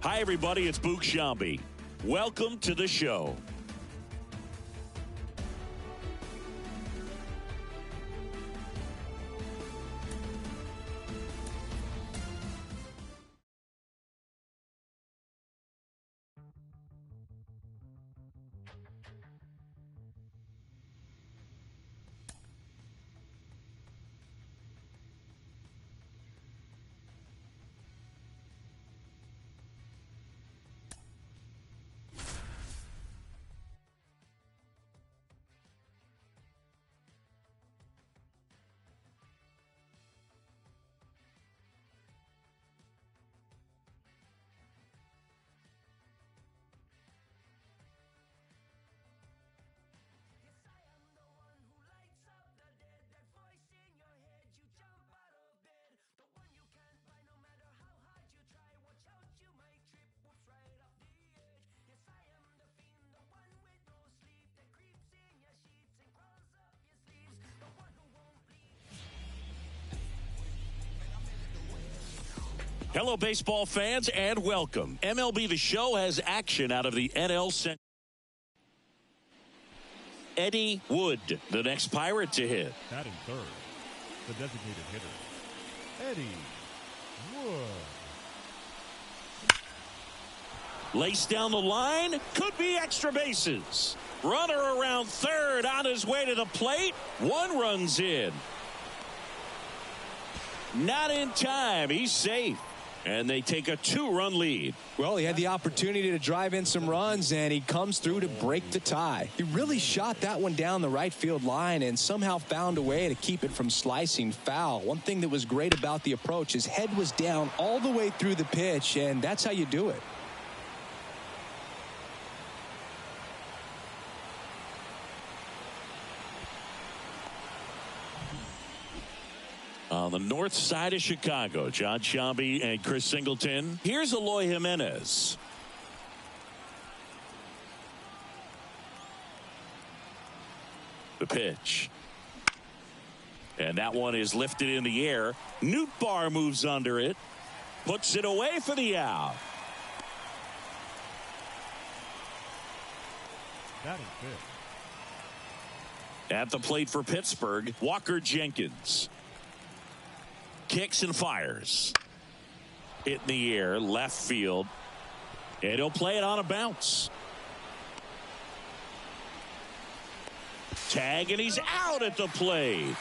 Hi, everybody. It's Boog Shambi. Welcome to the show. Hello, baseball fans, and welcome. MLB The Show has action out of the NL Central. Eddie Wood, the next Pirate to hit. Batting third, the designated hitter, Eddie Wood. Lace down the line, could be extra bases. Runner around third on his way to the plate. One runs in. Not in time. He's safe. And they take a 2-run lead. Well, he had the opportunity to drive in some runs, and he comes through to break the tie. He really shot that one down the right field line and somehow found a way to keep it from slicing foul. One thing that was great about the approach, his head was down all the way through the pitch, and that's how you do it. On the north side of Chicago, John Shambi and Chris Singleton. Here's Eloy Jimenez. The pitch. And that one is lifted in the air. Nootbaar moves under it. Puts it away for the out. Batting fifth. At the plate for Pittsburgh, Walker Jenkins. Kicks and fires. Hit in the air, left field. And he'll play it on a bounce. Tag, and he's out at the plate.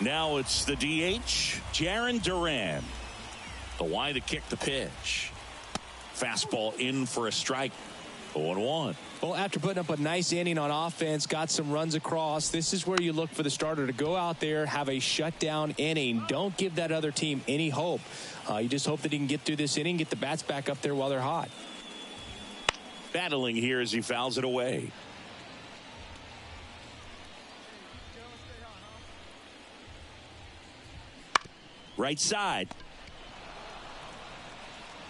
Now it's the DH, Jarren Duran. The line to kick the pitch. Fastball in for a strike. 0-1. Well, after putting up a nice inning on offense, got some runs across, this is where you look for the starter to go out there, have a shutdown inning. Don't give that other team any hope. You just hope that he can get through this inning, get the bats back up there while they're hot. Battling here as he fouls it away. Right side.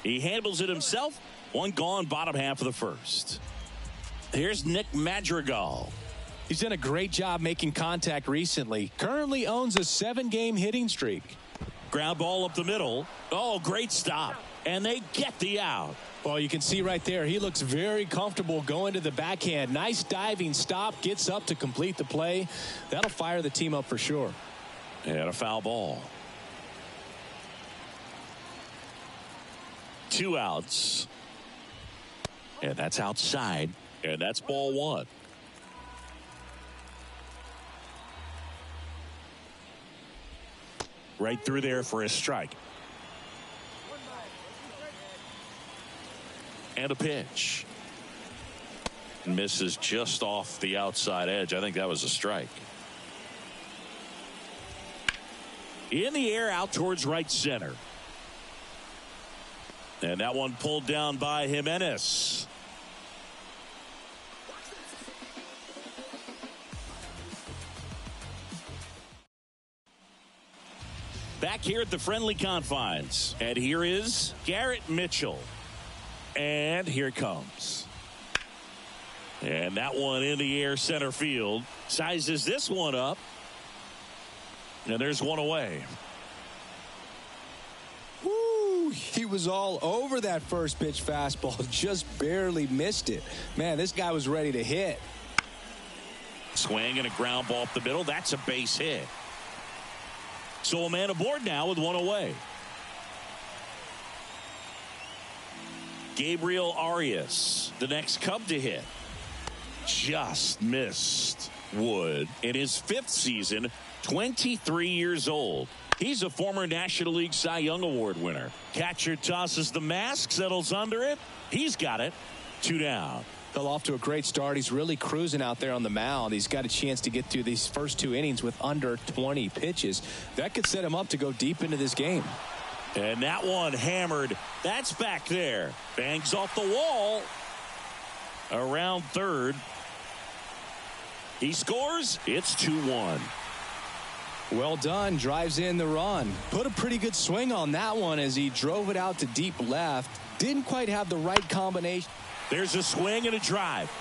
He handles it himself. One gone, bottom half of the first. Here's Nick Madrigal. He's done a great job making contact recently. Currently owns a 7-game hitting streak. Ground ball up the middle. Oh, great stop. And they get the out. Well, you can see right there, he looks very comfortable going to the backhand. Nice diving stop, gets up to complete the play. That'll fire the team up for sure. And a foul ball. 2 outs. And that's outside. And that's ball 1. Right through there for a strike. And a pitch. Misses just off the outside edge. I think that was a strike. In the air, out towards right center. And that one pulled down by Jimenez. Back here at the friendly confines. And here is Garrett Mitchell. And here it comes. And that one in the air center field. Sizes this one up. And there's one away. was all over that first pitch fastball, just barely missed it. Man, this guy was ready to hit. Swing and a ground ball up the middle. That's a base hit. So a man aboard now with one away. Gabriel Arias, the next Cub to hit. Just missed Wood in his 5th season, 23 years old. He's a former National League Cy Young Award winner. Catcher tosses the mask, settles under it. He's got it. 2 down. Fell off to a great start. He's really cruising out there on the mound. He's got a chance to get through these first 2 innings with under 20 pitches. That could set him up to go deep into this game. And that one hammered. That's back there. Bangs off the wall. Around third. He scores. It's 2-1. Well done. Drives in the run. Put a pretty good swing on that one as he drove it out to deep left. Didn't quite have the right combination. There's a swing and a drive.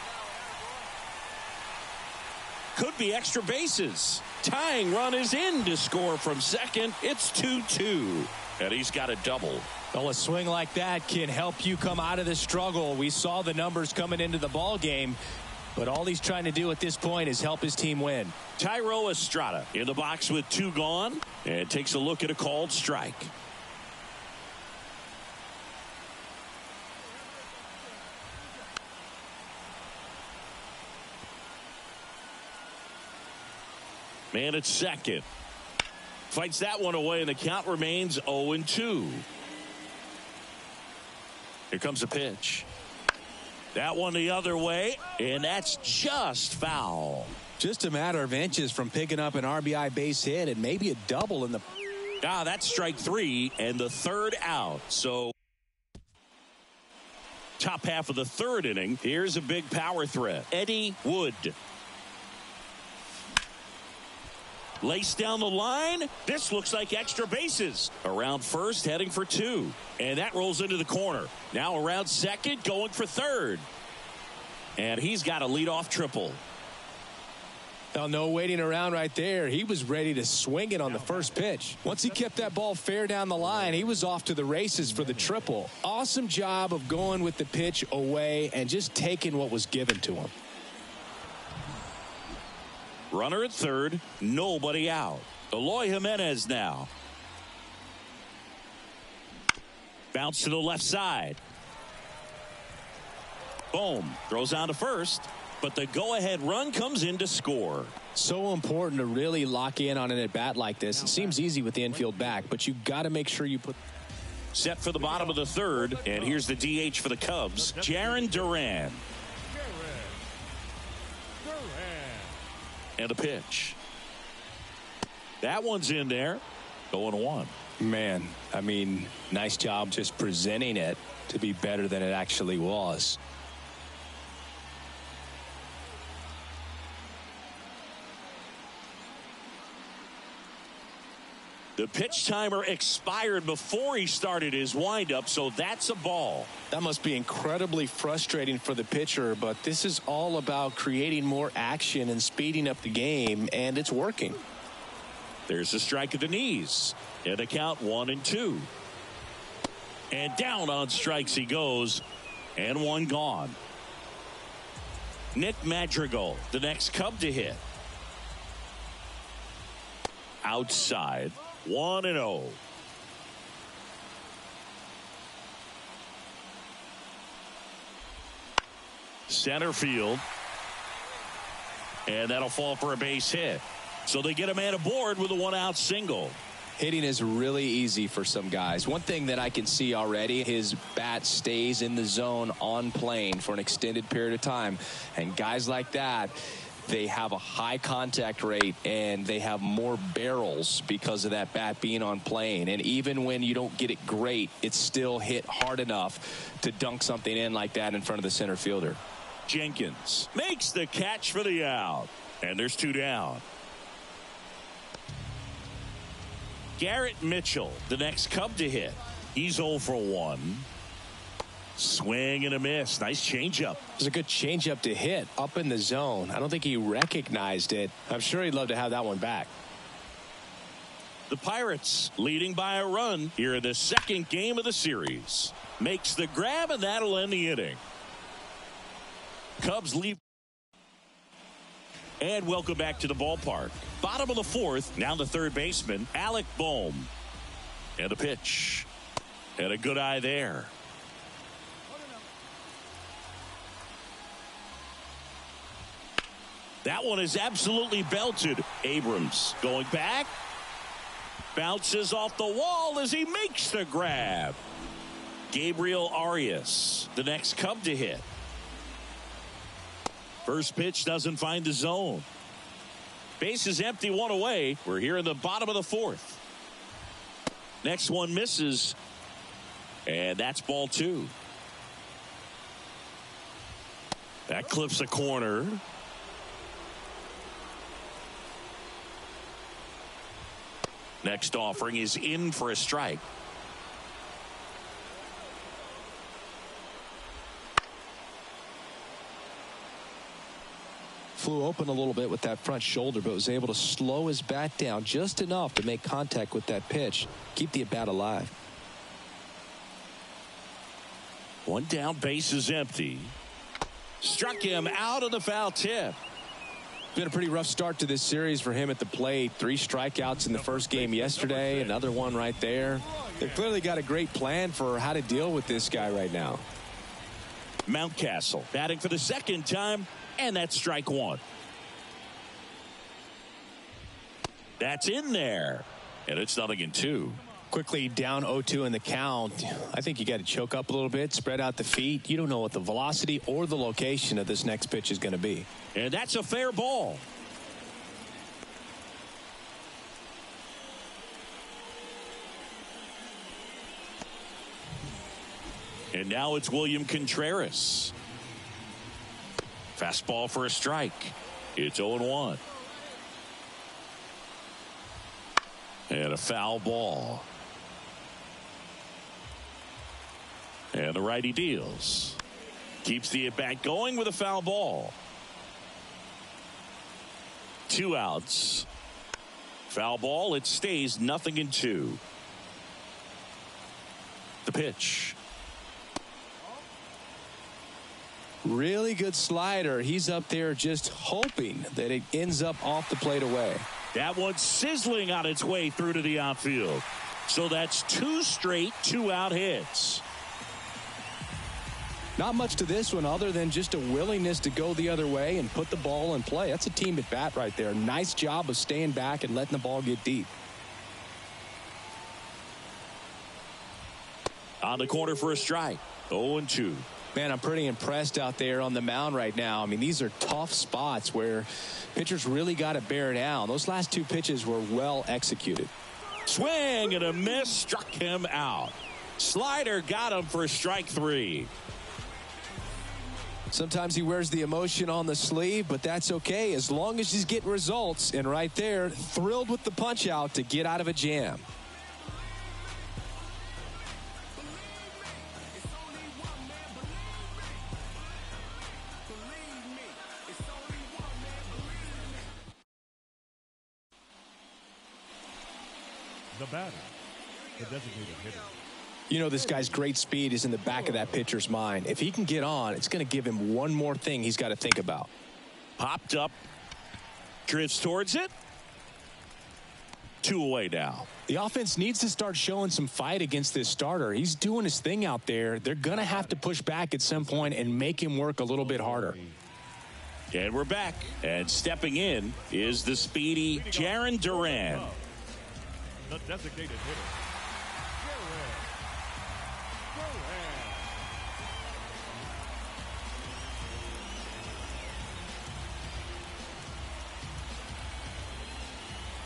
Could be extra bases. Tying run is in to score from second. It's 2-2. And he's got a double. Well, a swing like that can help you come out of the struggle. We saw the numbers coming into the ball game, but all he's trying to do at this point is help his team win. Thairo Estrada in the box with 2 gone and takes a look at a called strike. Man at second. Fights that one away, and the count remains 0-2. Here comes a pitch. That one the other way, and that's just foul. Just a matter of inches from picking up an RBI base hit and maybe a double in the... That's strike 3 and the 3rd out. So top half of the 3rd inning. Here's a big power threat. Eddie Wood. Laced down the line. This looks like extra bases. Around first, heading for 2. And that rolls into the corner. Now around second, going for 3rd. And he's got a leadoff triple. Well, no waiting around right there. He was ready to swing it on the first pitch. Once he kept that ball fair down the line, he was off to the races for the triple. Awesome job of going with the pitch away and just taking what was given to him. Runner at 3rd, nobody out. Eloy Jimenez now. Bounce to the left side. Boom. Throws on to first, but the go-ahead run comes in to score. So important to really lock in on an at-bat like this. It seems easy with the infield back, but you got to make sure you put... Set for the bottom of the 3rd, and here's the DH for the Cubs, Jarren Duran. And a pitch. That one's in there. 0-1. Man, I mean, nice job just presenting it to be better than it actually was. The pitch timer expired before he started his windup, so that's a ball. That must be incredibly frustrating for the pitcher, but this is all about creating more action and speeding up the game, and it's working. There's a strike at the knees, and a count 1-2. And down on strikes he goes, and one gone. Nick Madrigal, the next Cub to hit. Outside. 1-0. Center field. And that'll fall for a base hit. So they get a man aboard with a 1-out single. Hitting is really easy for some guys. One thing that I can see already, his bat stays in the zone on plane for an extended period of time. And guys like that, they have a high contact rate and they have more barrels because of that bat being on plane. And even when you don't get it great, it's still hit hard enough to dunk something in like that in front of the center fielder. Jenkins makes the catch for the out. And there's 2 down. Garrett Mitchell, the next Cub to hit. He's 0 for 1. Swing and a miss. Nice changeup. It was a good changeup to hit up in the zone. I don't think he recognized it. I'm sure he'd love to have that one back. The Pirates leading by a run here in the second game of the series. Makes the grab, and that'll end the inning. Cubs lead. And welcome back to the ballpark. Bottom of the fourth. Now the third baseman, Alec Bohm. And a pitch. And a good eye there. That one is absolutely belted. Abrams going back. Bounces off the wall as he makes the grab. Gabriel Arias, the next Cub to hit. First pitch doesn't find the zone. Base is empty, one away. We're here in the bottom of the fourth. Next one misses. And that's ball two. That clips a corner. Next offering is in for a strike. Flew open a little bit with that front shoulder, but was able to slow his bat down just enough to make contact with that pitch. Keep the at-bat alive. One down, base is empty. Struck him out of the foul tip. Been a pretty rough start to this series for him at the plate. 3 strikeouts in the first game yesterday. Another one right there. They've clearly got a great plan for how to deal with this guy right now. Mountcastle batting for the second time, and that's strike one. That's in there, and it's 0-2. Quickly down 0-2 in the count. I think you got to choke up a little bit, spread out the feet. You don't know what the velocity or the location of this next pitch is going to be. And that's a fair ball. And now it's William Contreras. Fastball for a strike. It's 0-1. And a foul ball. And the righty deals. Keeps the at-bat going with a foul ball. 2 outs. Foul ball. It stays 0-2. The pitch. Really good slider. He's up there just hoping that it ends up off the plate away. That one's sizzling on its way through to the outfield. So that's 2 straight 2-out hits. Not much to this one other than just a willingness to go the other way and put the ball in play. That's a team at bat right there. Nice job of staying back and letting the ball get deep. On the corner for a strike. 0-2. Man, I'm pretty impressed out there on the mound right now. I mean, these are tough spots where pitchers really got to bear down. Those last 2 pitches were well executed. Swing and a miss, struck him out. Slider got him for strike 3. Sometimes he wears the emotion on the sleeve, but that's okay as long as he's getting results. And right there, thrilled with the punch out to get out of a jam. The batter, the designated hitter. You know, this guy's great speed is in the back of that pitcher's mind. If he can get on, it's going to give him one more thing he's got to think about. Popped up. Drifts towards it. 2 away now. The offense needs to start showing some fight against this starter. He's doing his thing out there. They're going to have to push back at some point and make him work a little bit harder. And we're back. And stepping in is the speedy Jarren Duran. The designated hitter.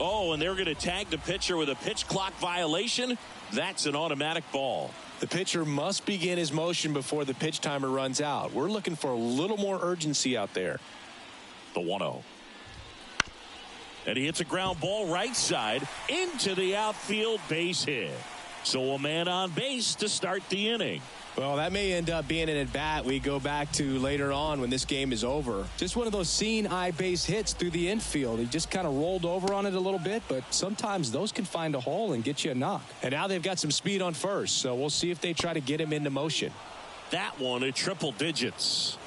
Oh, and they're going to tag the pitcher with a pitch clock violation. That's an automatic ball. The pitcher must begin his motion before the pitch timer runs out. We're looking for a little more urgency out there. The 1-0. And he hits a ground ball right side into the outfield, base hit. So a man on base to start the inning. Well, that may end up being an at-bat we go back to later on when this game is over. Just one of those seeing eye base hits through the infield. He just kind of rolled over on it a little bit, but sometimes those can find a hole and get you a knock. And now they've got some speed on first, so we'll see if they try to get him into motion. That one at triple digits.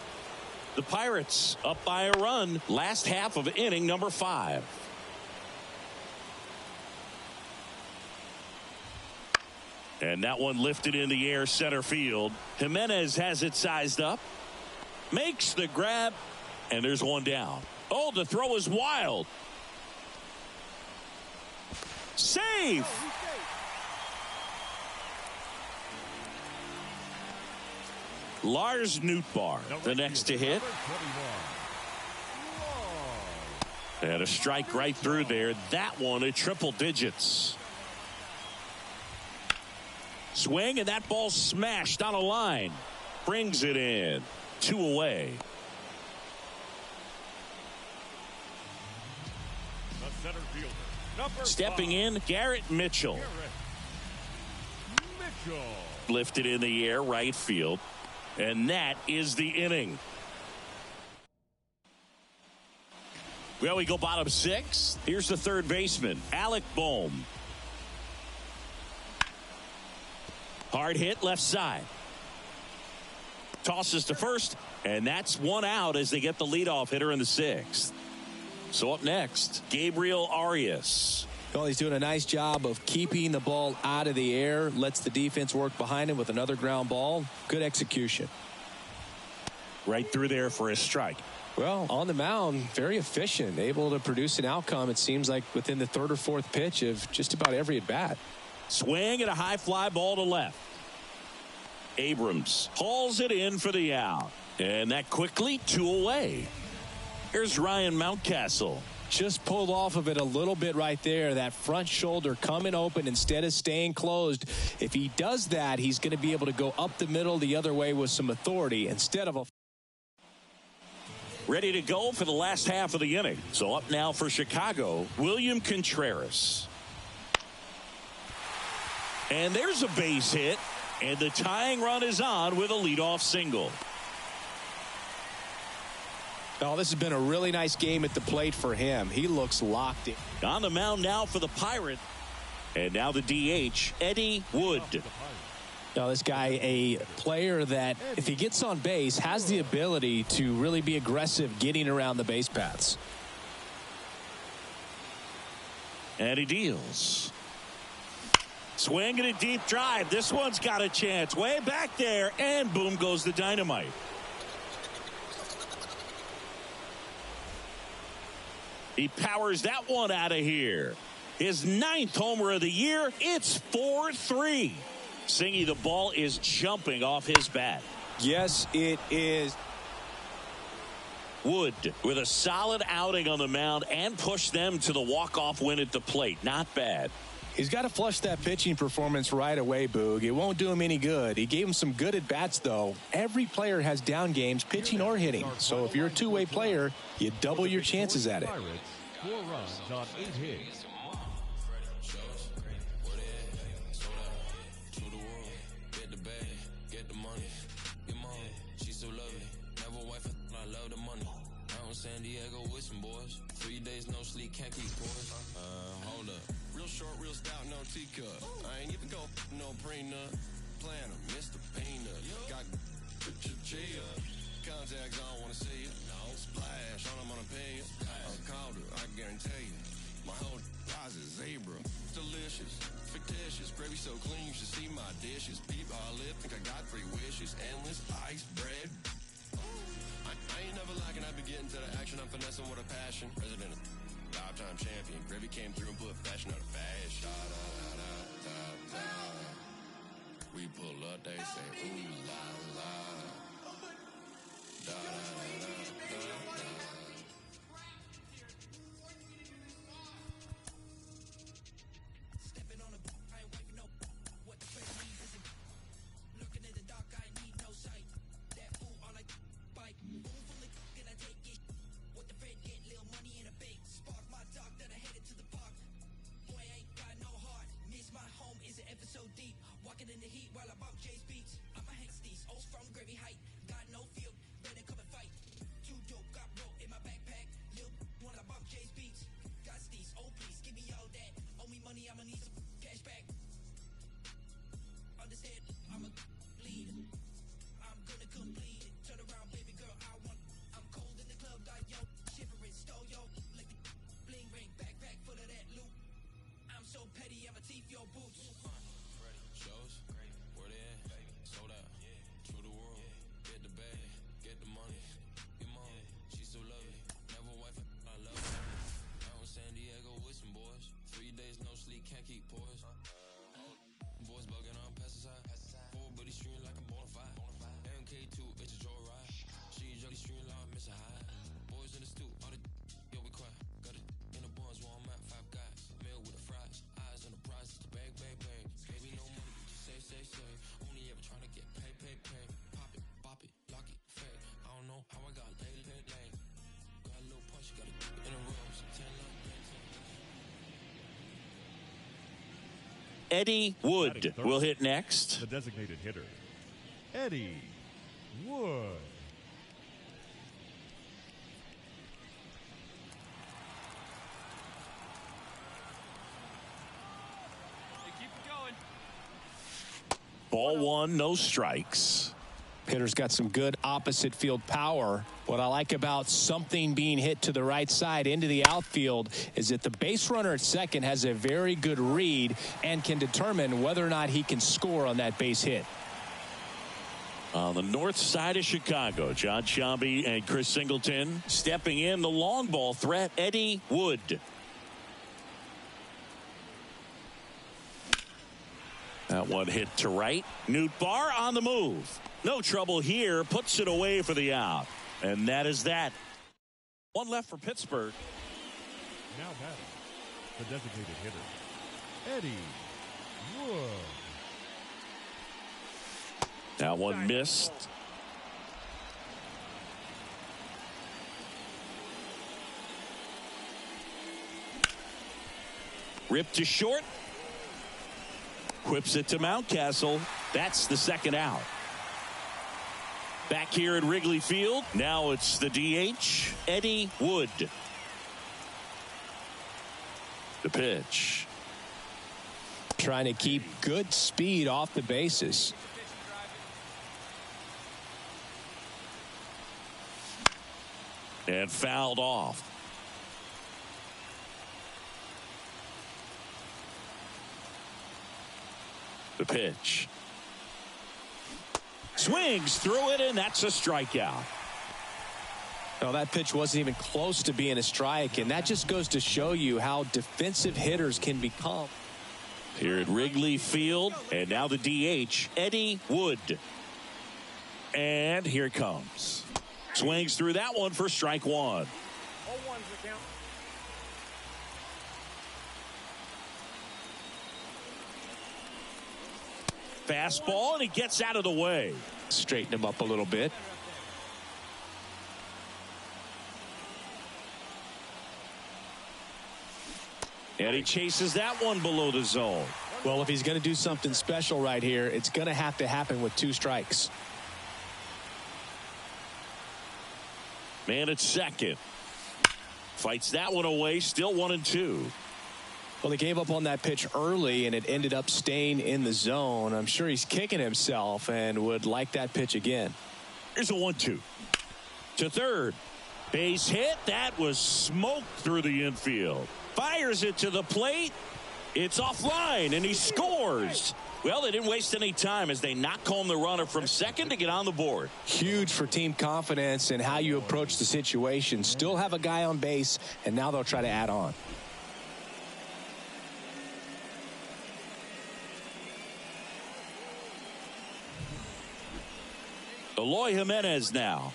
The Pirates up by a run, last half of inning number 5. And that one lifted in the air center field. Jimenez has it sized up. Makes the grab. And there's one down. Oh, the throw is wild. Safe. Lars Nootbaar, the next to hit. And a strike right through there. That one at triple digits. Swing, and that ball smashed on a line. Brings it in. 2 away. The center fielder, Stepping 5, in, Garrett Mitchell. Lifted in the air, right field. And that is the inning. Well, we go bottom 6. Here's the third baseman, Alec Bohm. Hard hit left side. Tosses to first, and that's one out as they get the leadoff hitter in the 6th. So up next, Gabriel Arias. Well, he's doing a nice job of keeping the ball out of the air. Lets the defense work behind him with another ground ball. Good execution. Right through there for a strike. Well, on the mound, very efficient. Able to produce an outcome, it seems like, within the 3rd or 4th pitch of just about every at-bat. Swing and a high fly ball to left. Abrams hauls it in for the out. And that quickly 2 away. Here's Ryan Mountcastle. Just pulled off of it a little bit right there. That front shoulder coming open instead of staying closed. If he does that, he's going to be able to go up the middle the other way with some authority instead of a... Ready to go for the last half of the inning. So up now for Chicago, William Contreras. And there's a base hit. And the tying run is on with a leadoff single. Oh, this has been a really nice game at the plate for him. He looks locked in. On the mound now for the Pirate. And now the DH, Eddie Wood. Now this guy, a player that, if he gets on base, has the ability to really be aggressive getting around the base paths. And he deals. Swing and a deep drive. This one's got a chance. Way back there. And boom goes the dynamite. He powers that one out of here. His 9th homer of the year. It's 4-3. Singy, the ball is jumping off his bat. Yes, it is. Wood with a solid outing on the mound and pushed them to the walk-off win at the plate. Not bad. He's got to flush that pitching performance right away, Boog. It won't do him any good. He gave him some good at-bats, though. Every player has down games, pitching or hitting. So if you're a two-way player, you double your chances at it. 4 runs on 8 hits. San Diego with some boys. 3 days no sleep, can't keep boys. Hold up. Real short, real stout, no teacup. I ain't even go no prenup. Planner, Mr. Peanut. Got chia. Contacts, I don't wanna see it. No splash, all I'm gonna pay it. I called her, I guarantee you. My whole eyes is zebra. Delicious, fictitious, gravy so clean you should see my dishes. Peep, I live, think I got 3 wishes. Endless ice bread. I ain't never lacking, I be getting to the action. I'm finessing with a passion. President of lifetime champion. Gravy came through and put fashion out of fashion. We pull up, they say, ooh la la. Da da da da da. Stepping on the block, I ain't wiping no. What the face needs is looking in the dark, I need no sight. That fool on like bike. What the Fed get, little money in a bank. Spark my dog, then I headed to the park. Boy, I ain't got no heart. Miss my home, is it ever so deep? sleep, can't keep poised. Boys bugging on pesticide. Four buddy stream like a bonafide. MK2, it's a joyride. She jolly stream like Mr. High. Boys in the stew, all the yo, we quiet. Got it in the buns where I'm at, 5 guys. Meal with the fries, eyes on the prize, it's the bang, bang, bang. Baby, no money, just say. Only ever trying to get pay. Pop it, bop it, lock it, fade. I don't know how I got laid. Got a little punch, got it in the rooms. 10 like 10. Eddie Wood will hit next. The designated hitter, Eddie Wood. Ball one, no strikes. Hitter's got some good opposite field power. What I like about something being hit to the right side into the outfield is that the base runner at second has a very good read and can determine whether or not he can score on that base hit. On the north side of Chicago, John Sciambi and Chris Singleton stepping in. The long ball threat, Eddie Wood. That one hit to right. Newt Barr on the move. No trouble here. Puts it away for the out. And that is that. One left for Pittsburgh. Now batting, the designated hitter, Eddie Wood. That one missed. Ripped to short. Whips it to Mountcastle. That's the second out. Back here at Wrigley Field. Now it's the DH, Eddie Wood. The pitch. Trying to keep good speed off the bases. And fouled off. The pitch. Swings through it, and that's a strikeout. Well, that pitch wasn't even close to being a strike, and that just goes to show you how defensive hitters can become. Here at Wrigley Field, and now the DH, Eddie Wood. And here comes. Swings through that one for strike one. Fastball, and he gets out of the way. Straighten him up a little bit. And he chases that one below the zone. Well, if he's going to do something special right here, it's going to happen with 2 strikes. Man at second. Fights that one away, still 1-2. Well, he gave up on that pitch early, and it ended up staying in the zone. I'm sure he's kicking himself and would like that pitch again. Here's a 1-2. To third. Base hit. That was smoked through the infield. Fires it to the plate. It's offline, and he scores. Well, they didn't waste any time as they knock home the runner from second to get on the board. Huge for team confidence and how you approach the situation. Still have a guy on base, and now they'll try to add on. Eloy Jimenez now.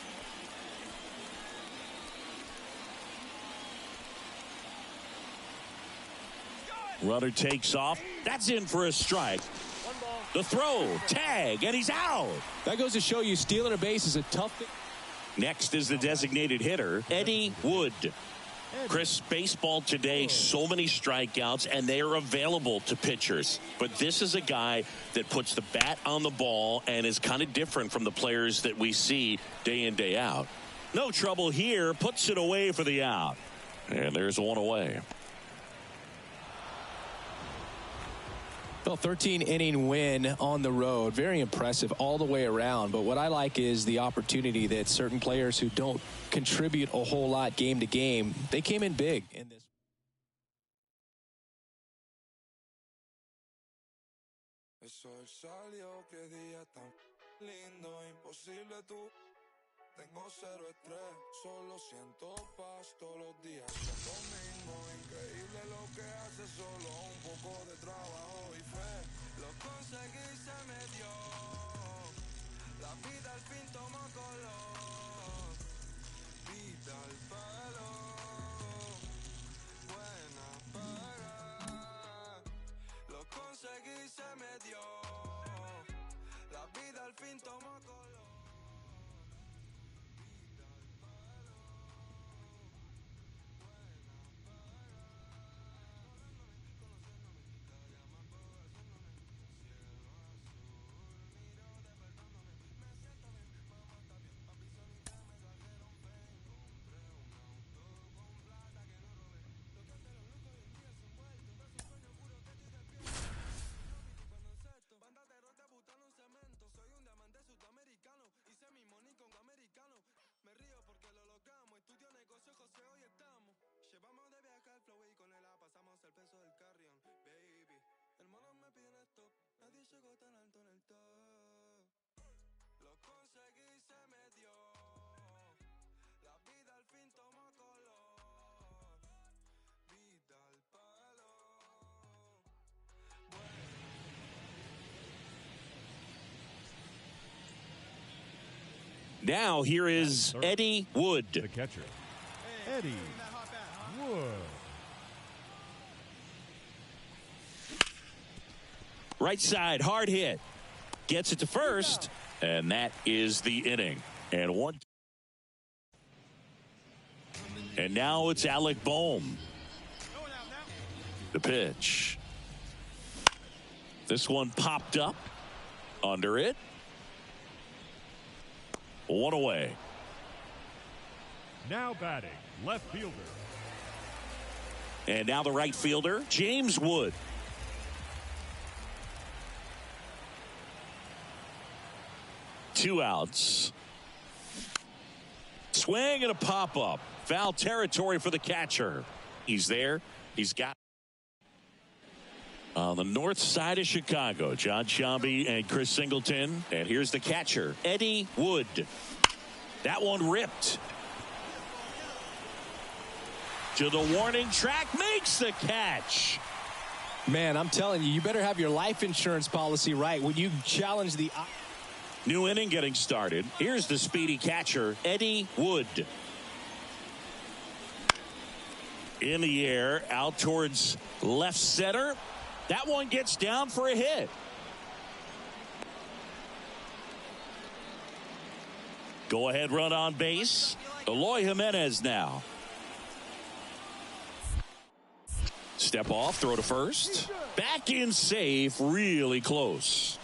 Runner takes off. That's in for a strike. The throw, tag, and he's out. That goes to show you stealing a base is a tough thing. Next is the designated hitter, Eddie Wood. Chris, baseball today, so many strikeouts, and they are available to pitchers. But this is a guy that puts the bat on the ball and is kind of different from the players that we see day in, day out. No trouble here, puts it away for the out. And there's one away. Well, 13-inning win on the road. Very impressive all the way around. But what I like is the opportunity that certain players who don't contribute a whole lot game to game, they came in big in this. tengo cero estrés, solo siento paz todos los días. Son domingo, increíble lo que hace, solo un poco de trabajo y fe. Lo conseguí, se me dio. La vida al fin tomó color. Vida al pelo. Buena paga. Lo conseguí, se me dio. La vida al fin tomó color. Me río porque lo logramos, estudio negocio, José, hoy estamos. Llevamos de viaje al flow y con él pasamos el peso del carrión. Baby, el mono me pide en stop, nadie llegó tan alto en el top. Lo conseguí, se me dio. La vida al fin tomó color. Vida al palo. Now here is Eddie Wood. The catcher, Eddie Wood. Right side, hard hit. Gets it to first, and that is the inning. And one. And now it's Alec Bohm. The pitch. This one popped up. Under it. One away. Now batting, left fielder. And now the right fielder, James Wood. Two outs. Swing and a pop-up. Foul territory for the catcher. He's there. He's got. On the north side of Chicago, John Shambi and Chris Singleton. And here's the catcher, Eddie Wood. That one ripped. To the warning track, makes the catch. Man, I'm telling you, you better have your life insurance policy right when you challenge the... New inning getting started. Here's the speedy catcher, Eddie Wood. In the air, out towards left center. That one gets down for a hit. Go ahead run on base. Eloy Jimenez now. Step off, throw to first. Back in safe, really close.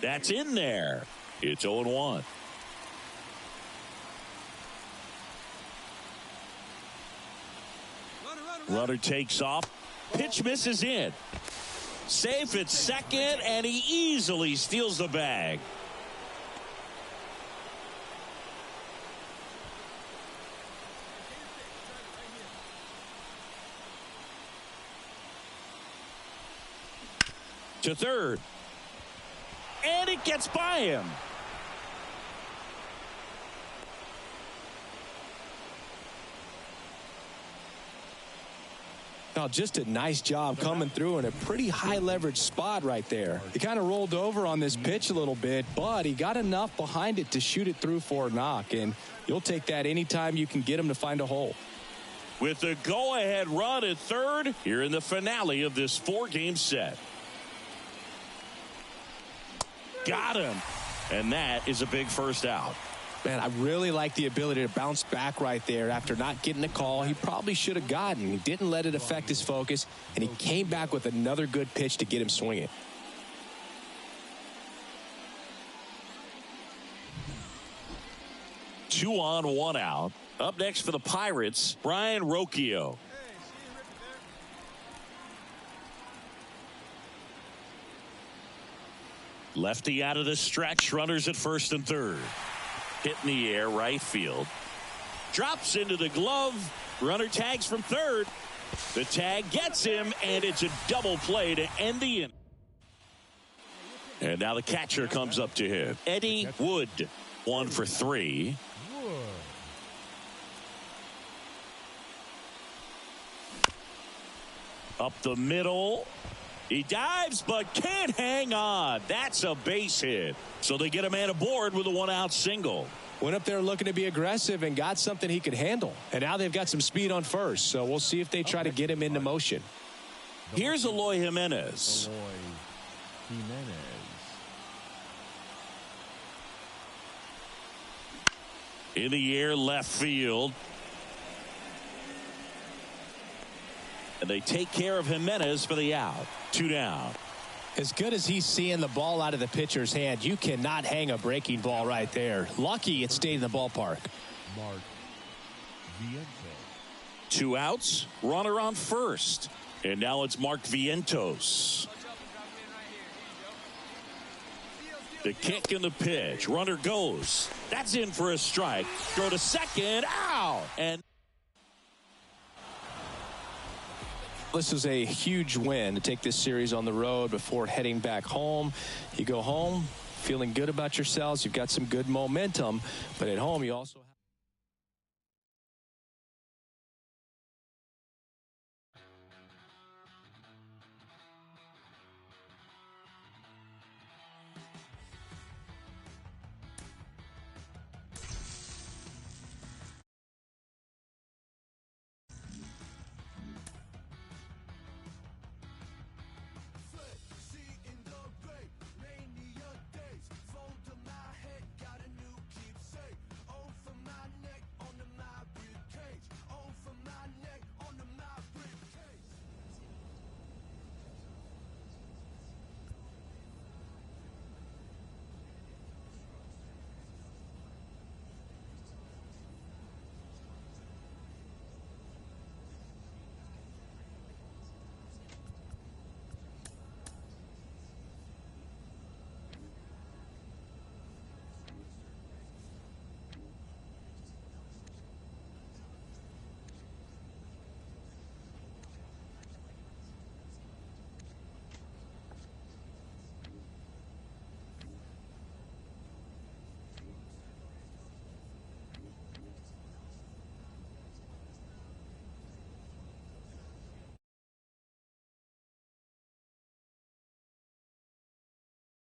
That's in there. It's 0-1. Runner takes off. Pitch misses in. Safe at second, and he easily steals the bag. To third. And it gets by him. Oh, just a nice job coming through in a pretty high leverage spot right there. He kind of rolled over on this pitch a little bit, but he got enough behind it to shoot it through for a knock, and you'll take that anytime you can get him to find a hole. With the go-ahead run at third, here in the finale of this 4-game set. Got him. And that is a big first out. Man, I really like the ability to bounce back right there after not getting a call he probably should have gotten. He didn't let it affect his focus, and he came back with another good pitch to get him swinging. Two on, one out. Up next for the Pirates, Brian Rocchio. Lefty out of the stretch, runners at first and third. Hit in the air, right field. Drops into the glove. Runner tags from third. The tag gets him, and it's a double play to end the inning. And now the catcher comes up to him. Eddie Wood, 1 for 3. Up the middle. He dives, but can't hang on. That's a base hit. So they get a man aboard with a 1-out single. Went up there looking to be aggressive and got something he could handle. And now they've got some speed on first. So we'll see if they try to get him into motion. Here's Eloy Jimenez. In the air, left field. And they take care of Jimenez for the out. 2 down. As good as he's seeing the ball out of the pitcher's hand, you cannot hang a breaking ball right there. Lucky it stayed in the ballpark. 2 outs, runner on first. And now it's Mark Vientos. The kick and the pitch. Runner goes. That's in for a strike. Throw to second. Out. And this is a huge win to take this series on the road before heading back home. You go home feeling good about yourselves. You've got some good momentum. But at home, you also have